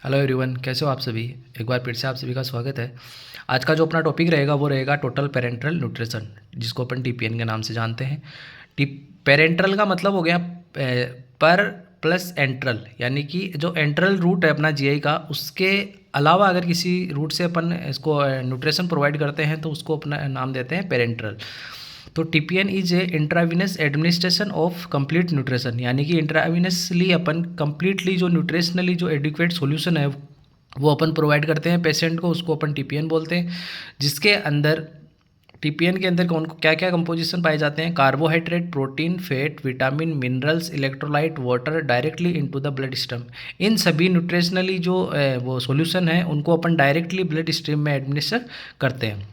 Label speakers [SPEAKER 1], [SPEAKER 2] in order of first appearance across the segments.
[SPEAKER 1] Hello everyone, कैसे हो आप सभी। एक बार फिर से आप सभी का स्वागत है। आज का जो अपना टॉपिक रहेगा वो रहेगा टोटल पेरेंटल न्यूट्रिशन, जिसको अपन टीपीएन के नाम से जानते हैं। टी पेरेंटल का मतलब हो गया पर प्लस एंट्रल, यानी कि जो एंट्रल रूट है अपना जीआई का, उसके अलावा अगर किसी रूट से अपन इसको न्यूट्रिशन प्रोवाइड करते हैं तो उसको अपना नाम देते हैं पेरेंट्रल। तो TPN is a intravenous administration of complete nutrition, यानी कि इंट्राविनसली अपन कंप्लीटली जो न्यूट्रिशनली जो एडिक्वेट सॉल्यूशन है वो अपन प्रोवाइड करते हैं पेशेंट को, उसको अपन टीपीएन बोलते हैं। जिसके अंदर टीपीएन के अंदर कौन क्या क्या कंपोजिशन पाए जाते हैं? Carbohydrate, protein, fat, vitamin, minerals, electrolyte, water directly into the blood stream. इन सभी न्यूट्रिशनली जो वो सॉल्यूशन है उनको अपन डायरेक्टली ब्लड स्ट्रीम में एडमिनिस्टर करते हैं।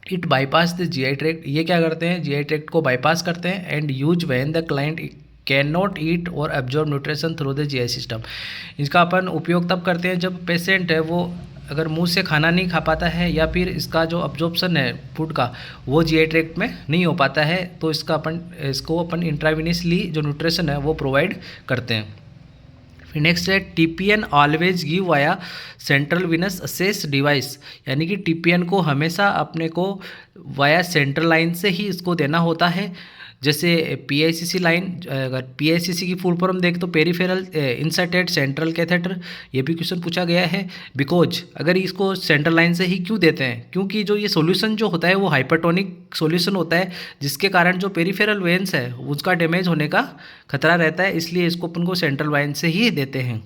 [SPEAKER 1] It bypass the GI tract, ये क्या करते हैं, जीआई ट्रैक्ट को बाईपास करते हैं। And use when the client can not eat और absorb nutrition through the GI system. इसका अपन उपयोग तब करते हैं जब पेशेंट है वो अगर मुंह से खाना नहीं खा पाता है या फिर इसका जो अब्जॉर्प्शन है फूड का वो जीआई ट्रैक्ट में नहीं हो पाता है, तो इसको अपन इंट्राविनियसली जो न्यूट्रिशन है वो प्रोवाइड करते हैं। फिर नेक्स्ट है TPN always give via central Venus assess device, यानी कि टीपीएन को हमेशा अपने को वाया सेंट्रल लाइन से ही इसको देना होता है। जैसे पीआईसीसी लाइन, अगर पीआईसीसी की फुल फॉर्म देख तो पेरिफेरल इंसर्टेड सेंट्रल कैथेटर, ये भी क्वेश्चन पूछा गया है। बिकॉज अगर इसको सेंट्रल लाइन से ही क्यों देते हैं, क्योंकि जो ये सॉल्यूशन जो होता है वो हाइपरटोनिक सॉल्यूशन होता है, जिसके कारण जो पेरिफेरल वेन्स है उसका डैमेज होने का खतरा रहता है, इसलिए इसको अपन को सेंट्रल लाइन से ही देते हैं।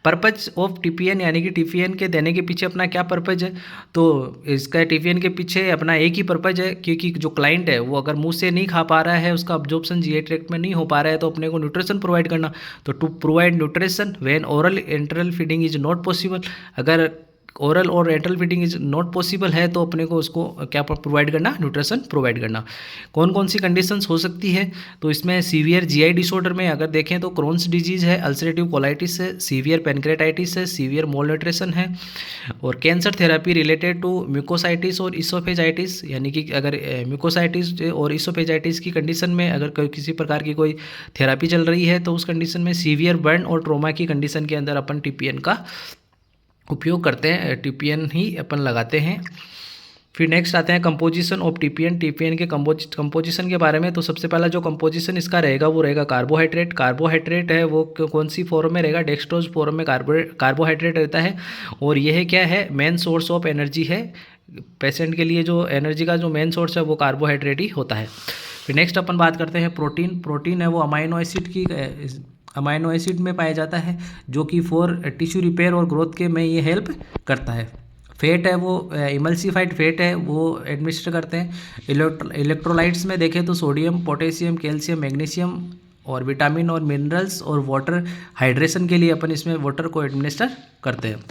[SPEAKER 1] पर्पज ऑफ टीपीएन, यानी कि टीपीएन के देने के पीछे अपना क्या पर्पज है, तो इसका टीपीएन के पीछे अपना एक ही पर्पज है, क्योंकि जो क्लाइंट है वो अगर मुंह से नहीं खा पा रहा है, उसका अब्जॉर्प्शन जीआई ट्रैक्ट में नहीं हो पा रहा है, तो अपने को न्यूट्रिशन प्रोवाइड करना। तो to provide nutrition when oral enteral feeding is not possible, अगर ओरल और enteral feeding is not possible है तो अपने को उसको क्या प्रोवाइड करना, न्यूट्रिशन प्रोवाइड करना। कौन कौन सी कंडीशंस हो सकती है, तो इसमें सीवियर जीआई डिसऑर्डर में अगर देखें तो क्रोन्स डिजीज़ है, अल्सरेटिव कोलाइटिस है, सीवियर पेनक्रेटाइटिस है, सीवियर मोल न्यूट्रिशन है, और cancer therapy related to mucositis और इसोफेजाइटिस, यानी कि अगर म्यूकोसाइटिस और इसोफेजाइटिस की कंडीशन में अगर किसी प्रकार की कोई थेरेपी चल रही है तो उस कंडीशन में सीवियर बर्न और ट्रोमा की कंडीशन के अंदर अपन टीपीएन का उपयोग करते हैं, टीपीएन ही अपन लगाते हैं। फिर नेक्स्ट आते हैं कंपोजिशन ऑफ टीपीएन, टीपीएन के कंपोजिशन के बारे में। तो सबसे पहला जो कंपोजिशन इसका रहेगा वो रहेगा कार्बोहाइड्रेट। कार्बोहाइड्रेट है वो कौन सी फॉर्म में रहेगा, डेक्सट्रोज फॉर्म में कार्बोहाइड्रेट रहता है, और यह क्या है, मेन सोर्स ऑफ एनर्जी है। पेशेंट के लिए जो एनर्जी का जो मेन सोर्स है वो कार्बोहाइड्रेट ही होता है। फिर नेक्स्ट अपन बात करते हैं प्रोटीन। प्रोटीन है वो अमाइनो एसिड में पाया जाता है, जो कि फॉर टिश्यू रिपेयर और ग्रोथ के में ये हेल्प करता है। फैट है वो इमल्सिफाइड फैट है वो एडमिनिस्टर करते हैं। इलेक्ट्रोलाइट्स में देखें तो सोडियम, पोटेशियम, कैल्शियम, मैग्नीशियम और विटामिन और मिनरल्स और वाटर हाइड्रेशन के लिए अपन इसमें वाटर को एडमिनिस्टर करते हैं।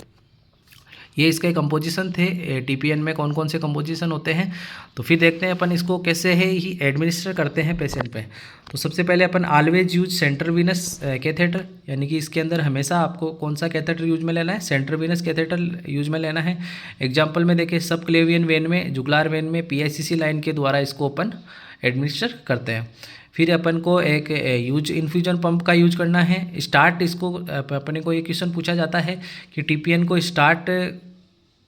[SPEAKER 1] ये इसके कंपोजिशन थे। टीपीएन में कौन कौन से कंपोजिशन होते हैं, तो फिर देखते हैं अपन इसको कैसे है ही एडमिनिस्टर करते हैं पेशेंट पे। तो सबसे पहले अपन always use central venous catheter, यानी कि इसके अंदर हमेशा आपको कौन सा कैथेटर यूज में लेना है, सेंट्रल वीनस कैथेटर यूज में लेना है। एग्जाम्पल में देखिए सब क्लेवियन वेन में, जुगुलार वेन में पीआईसीसी लाइन के द्वारा इसको अपन एडमिनिस्टर करते हैं। फिर अपन को एक यूज इन्फ्यूजन पंप का यूज करना है। स्टार्ट इसको अपने को ये क्वेश्चन पूछा जाता है कि टीपीएन को स्टार्ट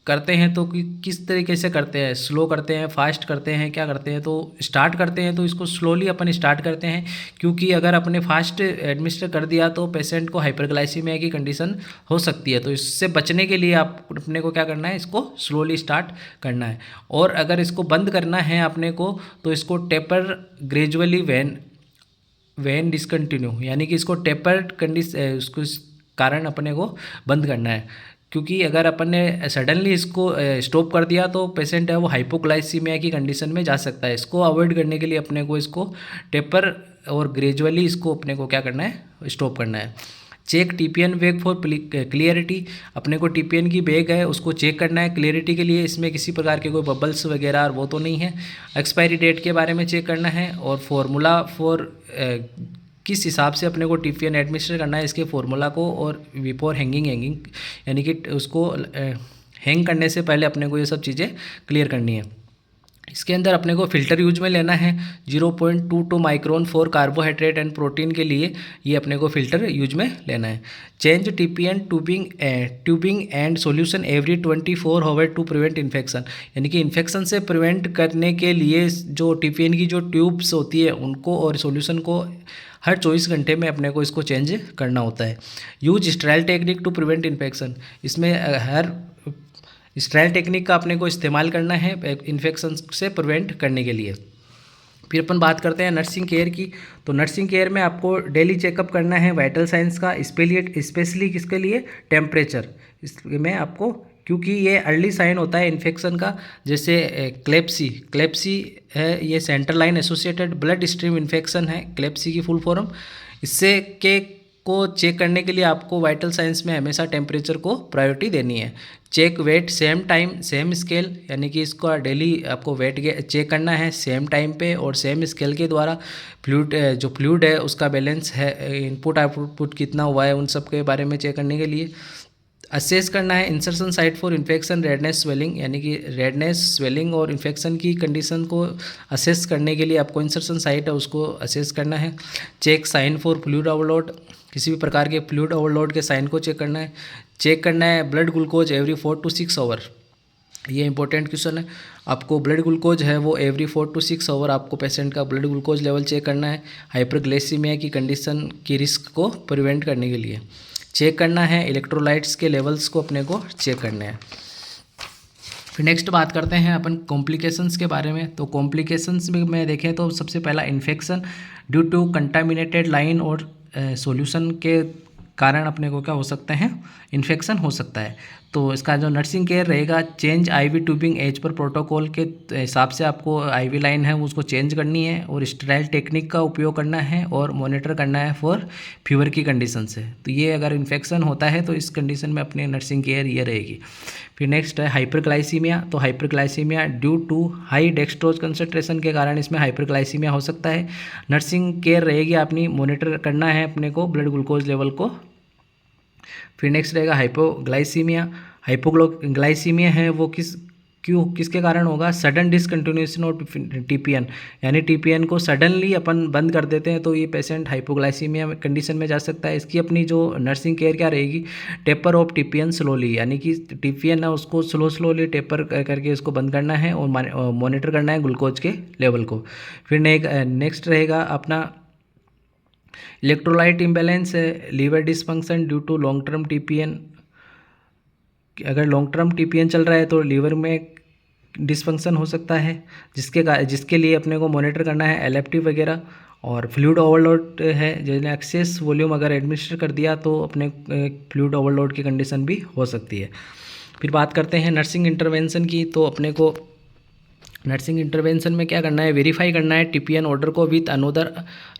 [SPEAKER 1] करते हैं तो किस तरीके से करते हैं, स्लो करते हैं, फास्ट करते हैं, क्या करते हैं। तो स्टार्ट करते हैं तो इसको स्लोली अपन स्टार्ट करते हैं, क्योंकि अगर अपने फास्ट एडमिनिस्टर कर दिया तो पेशेंट को हाइपरग्लाइसीमिया की कंडीशन हो सकती है। तो इससे बचने के लिए आप अपने को क्या करना है, इसको स्लोली स्टार्ट करना है। और अगर इसको बंद करना है अपने को तो इसको टेपर ग्रेजुअली वैन डिसकंटिन्यू, यानी कि इसको टेपर कंडीशन उसको कारण अपने को बंद करना है, क्योंकि अगर अपन ने सडनली इसको स्टॉप कर दिया तो पेशेंट है वो हाइपोग्लाइसीमिया की कंडीशन में जा सकता है। इसको अवॉइड करने के लिए अपने को इसको टेपर और ग्रेजुअली इसको अपने को क्या करना है, स्टॉप करना है। Check TPN bag for clarity, अपने को टीपीएन की बैग है उसको चेक करना है क्लियरिटी के लिए, इसमें किसी प्रकार के कोई बबल्स वगैरह और वो तो नहीं है। एक्सपायरी डेट के बारे में चेक करना है, और फार्मूला फॉर किस हिसाब से अपने को टीपीएन एडमिनिस्टर करना है इसके फार्मूला को, और बिफोर हैंगिंग यानी कि उसको हैंग करने से पहले अपने को ये सब चीज़ें क्लियर करनी है। इसके अंदर अपने को फ़िल्टर यूज में लेना है 0.22 micron for carbohydrate and protein के लिए ये अपने को फ़िल्टर यूज में लेना है। Change TPN tubing and solution every 24 hour to prevent infection, यानी कि इन्फेक्शन से प्रिवेंट करने के लिए जो टीपीएन की जो ट्यूब्स होती है उनको और सॉल्यूशन को हर 24 घंटे में अपने को इसको चेंज करना होता है। Use sterile technique to prevent infection, इसमें हर स्टेराइल टेक्निक का अपने को इस्तेमाल करना है इन्फेक्शन से प्रिवेंट करने के लिए। फिर अपन बात करते हैं नर्सिंग केयर की। तो नर्सिंग केयर में आपको डेली चेकअप करना है वाइटल साइंस का, स्पेशली किसके लिए, टेम्परेचर इसमें आपको, क्योंकि ये अर्ली साइन होता है इन्फेक्शन का। जैसे क्लेप्सी है, ये central line associated blood stream infection है, क्लेप्सी की फुल फॉर्म। इससे के को चेक करने के लिए आपको वाइटल साइंस में हमेशा टेम्परेचर को प्रायोरिटी देनी है। Check weight same time same scale, यानी कि इसको डेली आपको वेट चेक करना है सेम टाइम पे और सेम स्केल के द्वारा। जो फ्लूइड है उसका बैलेंस है, इनपुट आउटपुट कितना हुआ है, उन सब के बारे में चेक करने के लिए। असेस करना है insertion site for infection redness swelling, यानी कि रेडनेस स्वेलिंग और इन्फेक्शन की कंडीशन को असेस करने के लिए आपको इंसर्शन साइट है उसको असेस करना है। Check sign for fluid overload, किसी भी प्रकार के फ्लूइड ओवरलोड के साइन को चेक करना है। चेक करना है blood glucose every 4 to 6 hour, ये इंपॉर्टेंट क्वेश्चन है। आपको ब्लड ग्लूकोज है वो एवरी 4 to 6 आवर आपको पेशेंट का ब्लड ग्लूकोज लेवल चेक करना है, हाइपरग्लाइसीमिया की कंडीशन की रिस्क को प्रिवेंट करने के लिए। चेक करना है इलेक्ट्रोलाइट्स के लेवल्स को अपने को चेक करना है। फिर नेक्स्ट बात करते हैं अपन कॉम्प्लिकेशंस के बारे में। तो कॉम्प्लिकेशंस में देखें तो सबसे पहला infection due to contaminated line और सॉल्यूशन के कारण अपने को क्या हो सकते हैं, इन्फेक्शन हो सकता है। तो इसका जो नर्सिंग केयर रहेगा, change IV tubing as per protocol के हिसाब से आपको आईवी लाइन है उसको चेंज करनी है और स्टेराइल टेक्निक का उपयोग करना है और मॉनिटर करना है फॉर फीवर की कंडीशन से। तो ये अगर इन्फेक्शन होता है तो इस कंडीशन में अपनी नर्सिंग केयर ये रहेगी। फिर नेक्स्ट है हाइपरग्लाइसीमिया। तो hyperglycaemia due to high dextrose concentration के कारण इसमें हाइपरग्लाइसीमिया हो सकता है। नर्सिंग केयर रहेगी अपनी, मॉनिटर करना है अपने को ब्लड ग्लूकोज लेवल को। फिर नेक्स्ट रहेगा हाइपोग्लाइसीमिया। हाइपोग्लाइसीमिया है वो किसके कारण होगा, सडन डिसकंटिन्यूएशन ऑफ टीपीएन, यानी टीपीएन को सडनली अपन बंद कर देते हैं तो ये पेशेंट हाइपोग्लाइसीमिया कंडीशन में जा सकता है। इसकी अपनी जो नर्सिंग केयर क्या रहेगी, टेपर ऑफ टीपीएन स्लोली, यानी कि टीपीएन है उसको स्लोली टेपर करके इसको बंद करना है और मॉनिटर करना है ग्लूकोज के लेवल को। फिर नेक्स्ट रहेगा अपना इलेक्ट्रोलाइट इम्बैलेंस है, liver dysfunction due to long term TPN. अगर लॉन्ग टर्म टीपीएन चल रहा है तो लीवर में डिसफंक्शन हो सकता है, जिसके लिए अपने को मॉनिटर करना है एलएफटी वगैरह। और फ्लूइड ओवरलोड है, जिन्हें एक्सेस वॉल्यूम अगर एडमिनिस्टर कर दिया तो अपने फ्लूइड ओवरलोड की कंडीशन भी हो सकती है। फिर बात करते हैं नर्सिंग इंटरवेंशन की। तो अपने को नर्सिंग इंटरवेंशन में क्या करना है, वेरीफाई करना है टीपीएन ऑर्डर को with another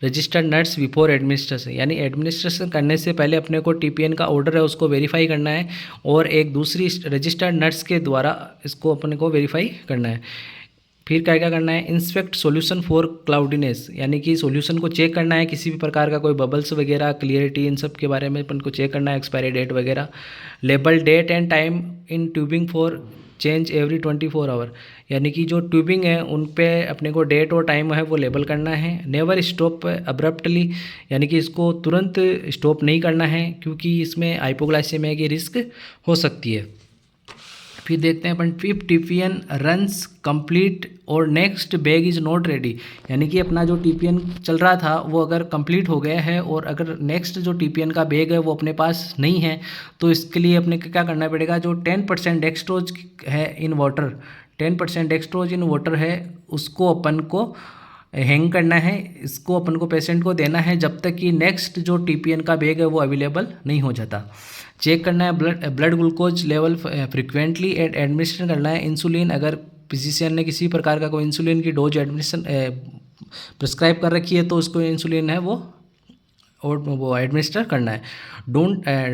[SPEAKER 1] registered nurse before administration, यानी एडमिनिस्ट्रेशन करने से पहले अपने को टीपीएन का ऑर्डर है उसको वेरीफाई करना है और एक दूसरी रजिस्टर्ड नर्स के द्वारा इसको अपने को वेरीफाई करना है। फिर क्या क्या करना है, इंस्पेक्ट सॉल्यूशन फॉर क्लाउडीनेस, यानी कि सॉल्यूशन को चेक करना है, किसी भी प्रकार का कोई बबल्स वगैरह, क्लियरिटी, इन सब के बारे में अपन को चेक करना है, एक्सपायरी डेट वगैरह। Label date and time in tubing for change every 24 hour, यानी कि जो ट्यूबिंग है उन पे अपने को डेट और टाइम है वो लेबल करना है। नेवर स्टॉप अब्रप्टली, यानी कि इसको तुरंत स्टॉप नहीं करना है क्योंकि इसमें हाइपोग्लाइसेमिया की रिस्क हो सकती है। फिर देखते हैं अपन, इफ टीपीएन रन्स कंप्लीट और next bag is not ready, यानी कि अपना जो टीपीएन चल रहा था वो अगर कंप्लीट हो गया है और अगर नेक्स्ट जो टीपीएन का बैग है वो अपने पास नहीं है तो इसके लिए अपने क्या करना पड़ेगा, जो 10% डेक्सट्रोज है in water, 10% dextrose in water है उसको अपन को हैंग करना है, इसको अपन को पेशेंट को देना है जब तक कि नेक्स्ट जो टीपीएन का बैग है वो अवेलेबल नहीं हो जाता। चेक करना है blood glucose level frequently administer करना है इंसुलिन, अगर फिजिशियन ने किसी प्रकार का कोई इंसुलिन की डोज एडमिशन प्रिस्क्राइब कर रखी है तो उसको इंसुलिन है वो एडमिनिस्टर करना है।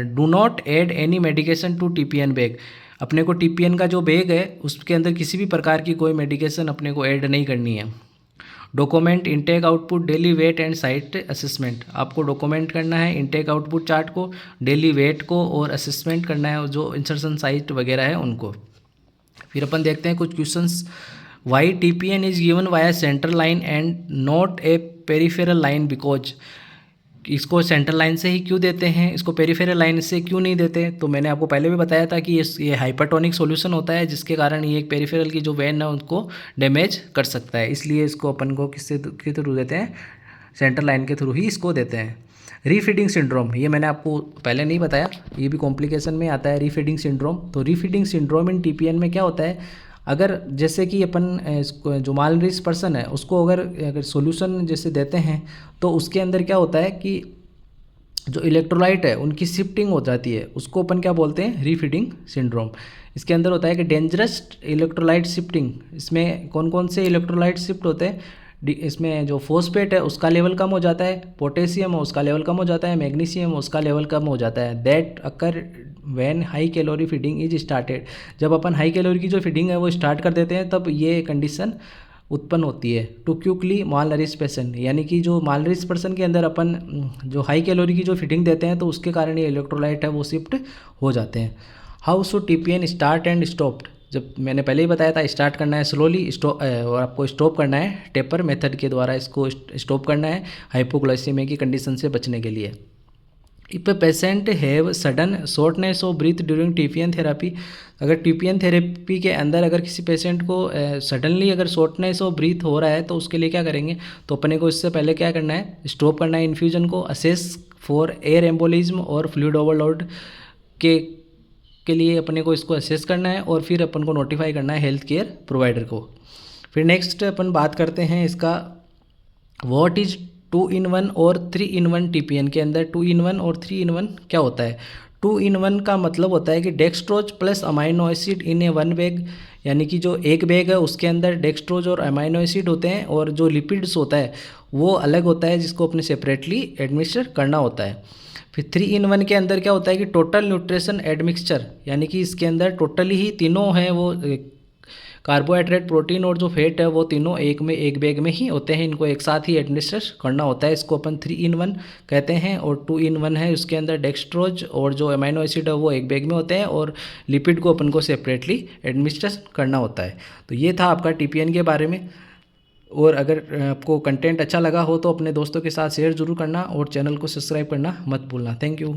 [SPEAKER 1] Do not add any medication to TPN bag, अपने को टीपीएन का जो बैग है उसके अंदर किसी भी प्रकार की कोई मेडिकेशन अपने को ऐड नहीं करनी है। Document intake output daily wait and site assessment, आपको डॉक्यूमेंट करना है इनटेक आउटपुट चार्ट को, डेली वेट को और असेसमेंट करना है जो इंसर्शन साइट वगैरह है उनको। फिर अपन देखते हैं कुछ questions why TPN is given via central line and not a peripheral line because, इसको सेंट्रल लाइन से ही क्यों देते हैं, इसको पेरिफेरल लाइन से क्यों नहीं देते। तो मैंने आपको पहले भी बताया था कि ये हाइपरटोनिक सॉल्यूशन होता है, जिसके कारण ये एक पेरिफेरल की जो वेन है उनको डैमेज कर सकता है, इसलिए इसको अपन को किससे के थ्रू देते हैं, सेंट्रल लाइन के थ्रू ही इसको देते हैं। रीफीडिंग सिंड्रोम, ये मैंने आपको पहले नहीं बताया, ये भी कॉम्प्लिकेशन में आता है रीफीडिंग सिंड्रोम। तो रीफीडिंग सिंड्रोम इन TPN में क्या होता है, अगर जैसे कि अपन जो माल नरिश पर्सन है उसको अगर सॉल्यूशन जैसे देते हैं तो उसके अंदर क्या होता है कि जो इलेक्ट्रोलाइट है उनकी शिफ्टिंग हो जाती है, उसको अपन क्या बोलते हैं, रीफीडिंग सिंड्रोम। इसके अंदर होता है कि डेंजरस इलेक्ट्रोलाइट शिफ्टिंग, इसमें कौन कौन से इलेक्ट्रोलाइट शिफ्ट होते हैं, इसमें जो फॉस्फेट है उसका लेवल कम हो जाता है, पोटेशियम है उसका लेवल कम हो जाता है, मैग्नीशियम उसका लेवल कम हो जाता है। That occur when high calorie feeding is started, जब अपन हाई कैलोरी की जो फीडिंग है वो स्टार्ट कर देते हैं तब ये कंडीशन उत्पन्न होती है। To quickly malnourish person, यानी कि जो माल नरिश पर्सन के अंदर अपन जो हाई कैलोरी की जो फीडिंग देते हैं तो उसके कारण ये इलेक्ट्रोलाइट है वो शिफ्ट हो जाते हैं। How should TPN start and stopped, जब मैंने पहले ही बताया था स्टार्ट करना है स्लोली, स्टॉप और आपको स्टॉप करना है टेपर मेथड के द्वारा, इसको स्टॉप करना है हाइपोग्लाइसीमिया की कंडीशन से बचने के लिए। If a patient have sudden shortness of breath during TPN therapy, अगर TPN थेरेपी के अंदर अगर किसी पेशेंट को सडनली अगर शॉर्टनेस ऑफ ब्रीथ हो रहा है तो उसके लिए क्या करेंगे, तो अपने को इससे पहले क्या करना है, स्टॉप करना है इन्फ्यूजन को, असेस फॉर एयर एम्बोलिज्म और फ्लूइड ओवरलोड के लिए अपने को इसको असेस करना है और फिर अपन को नोटिफाई करना है हेल्थ केयर प्रोवाइडर को। फिर नेक्स्ट अपन बात करते हैं इसका व्हाट इज 2-in-1 और 3-in-1 TPN के अंदर 2-in-1 और 3-in-1 क्या होता है। 2-in-1 का मतलब होता है कि dextrose plus amino acid in A one bag, यानी कि जो एक बैग है उसके अंदर डेक्सट्रोज और अमाइनो एसिड होते हैं और जो लिपिड्स होता है वो अलग होता है, जिसको अपने सेपरेटली एडमिनिस्टर करना होता है। फिर 3-in-1 के अंदर क्या होता है कि टोटल न्यूट्रिशन एडमिक्सचर, यानी कि इसके अंदर टोटली ही तीनों हैं वो कार्बोहाइड्रेट, प्रोटीन और जो फैट है वो तीनों एक बैग में ही होते हैं, इनको एक साथ ही एडमिनिस्टर करना होता है, इसको अपन 3-in-1 कहते हैं। और 2-in-1 है उसके अंदर डेक्सट्रोज और जो अमाइनो एसिड है वो एक बैग में होते हैं और लिपिड को अपन को सेपरेटली एडमिनिस्टर करना होता है। तो ये था आपका TPN के बारे में। और अगर आपको कंटेंट अच्छा लगा हो तो अपने दोस्तों के साथ शेयर ज़रूर करना और चैनल को सब्सक्राइब करना मत भूलना। Thank you.